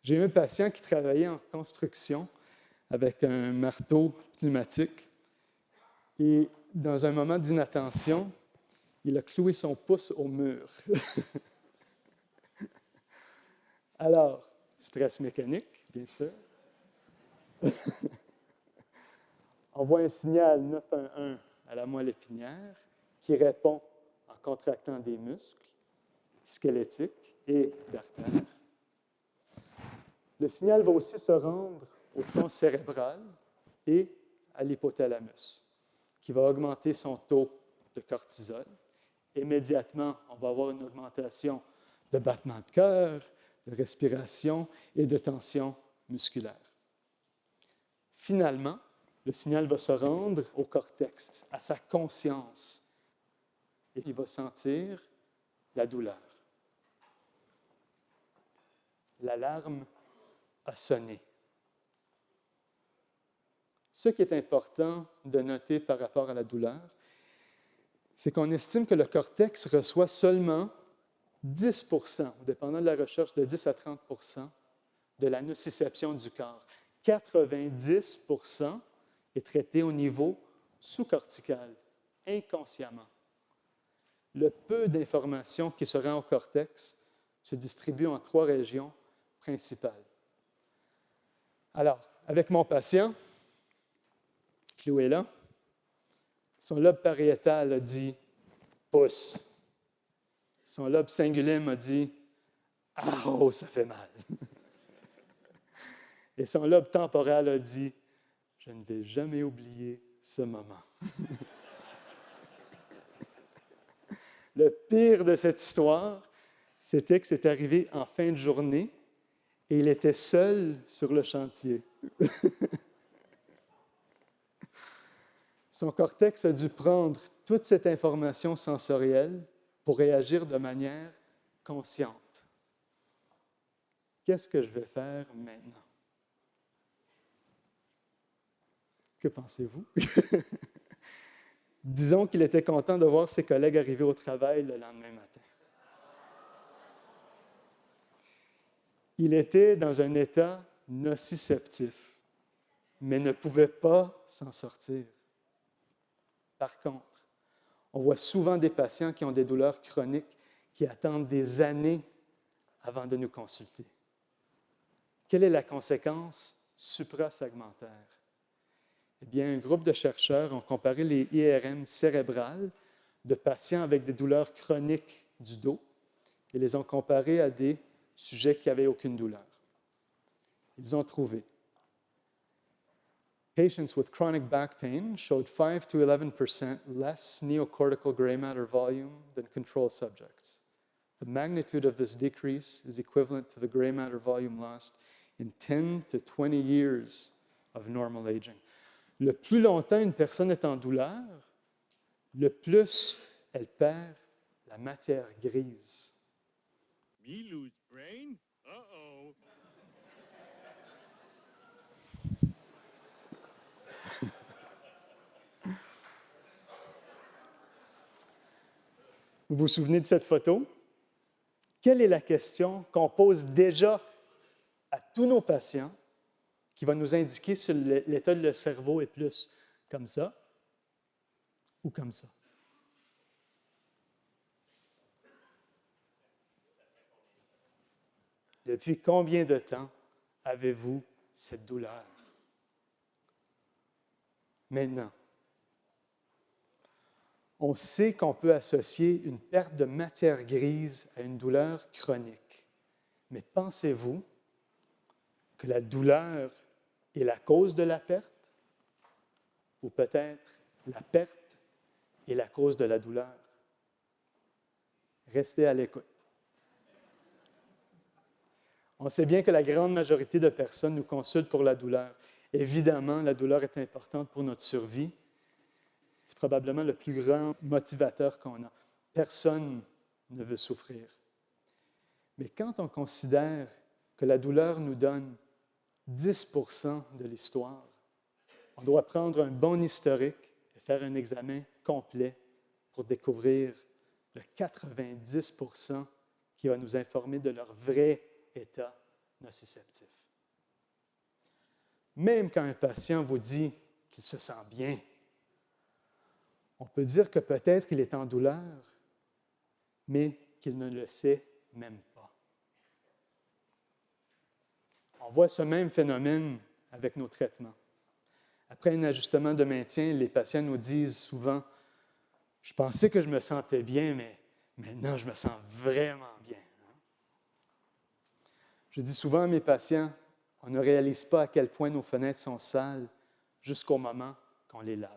J'ai eu un patient qui travaillait en construction avec un marteau pneumatique et dans un moment d'inattention, il a cloué son pouce au mur. Alors, stress mécanique, bien sûr. Envoie un signal 911 à la moelle épinière qui répond en contractant des muscles squelettiques et d'artères. Le signal va aussi se rendre au tronc cérébral et à l'hypothalamus, qui va augmenter son taux de cortisol. Immédiatement, on va avoir une augmentation de battement de cœur, de respiration et de tension musculaire. Finalement, le signal va se rendre au cortex, à sa conscience, et il va sentir la douleur. L'alarme a sonné. Ce qui est important de noter par rapport à la douleur, c'est qu'on estime que le cortex reçoit seulement 10 dépendant de la recherche, de 10 à 30 de la nociception du corps. 90 est traité au niveau sous-cortical, inconsciemment. Le peu d'informations qui se rend au cortex se distribue en 3 régions principales. Alors, avec mon patient, cloué là, son lobe pariétal a dit « pouce ». Son lobe singulé m'a dit « ah, oh, ça fait mal ». Et son lobe temporal a dit « je ne vais jamais oublier ce moment ». Le pire de cette histoire, c'était que c'est arrivé en fin de journée et il était seul sur le chantier. Son cortex a dû prendre toute cette information sensorielle pour réagir de manière consciente. Qu'est-ce que je vais faire maintenant? Que pensez-vous? Disons qu'il était content de voir ses collègues arriver au travail le lendemain matin. Il était dans un état nociceptif, mais ne pouvait pas s'en sortir. Par contre, on voit souvent des patients qui ont des douleurs chroniques qui attendent des années avant de nous consulter. Quelle est la conséquence suprasegmentaire? Eh bien, un groupe de chercheurs ont comparé les IRM cérébrales de patients avec des douleurs chroniques du dos et les ont comparés à des sujets qui n'avaient aucune douleur. Ils ont trouvé patients with chronic back pain showed 5 to 11% less neocortical gray matter volume than control subjects. The magnitude of this decrease is equivalent to the gray matter volume lost in 10 to 20 years of normal aging. Le plus longtemps une personne est en douleur, le plus elle perd la matière grise. Me lose brain? Uh-oh. Vous vous souvenez de cette photo? Quelle est la question qu'on pose déjà à tous nos patients qui va nous indiquer si l'état de leur cerveau est plus comme ça ou comme ça? Depuis combien de temps avez-vous cette douleur? Maintenant, on sait qu'on peut associer une perte de matière grise à une douleur chronique. Mais pensez-vous que la douleur est la cause de la perte? Ou peut-être la perte est la cause de la douleur? Restez à l'écoute. On sait bien que la grande majorité de personnes nous consultent pour la douleur. Évidemment, la douleur est importante pour notre survie. C'est probablement le plus grand motivateur qu'on a. Personne ne veut souffrir. Mais quand on considère que la douleur nous donne 10 de l'histoire, on doit prendre un bon historique et faire un examen complet pour découvrir le 90 qui va nous informer de leur vrai état nociceptif. Même quand un patient vous dit qu'il se sent bien, on peut dire que peut-être il est en douleur, mais qu'il ne le sait même pas. On voit ce même phénomène avec nos traitements. Après un ajustement de maintien, les patients nous disent souvent « Je pensais que je me sentais bien, mais maintenant je me sens vraiment bien. » Je dis souvent à mes patients, on ne réalise pas à quel point nos fenêtres sont sales jusqu'au moment qu'on les lave.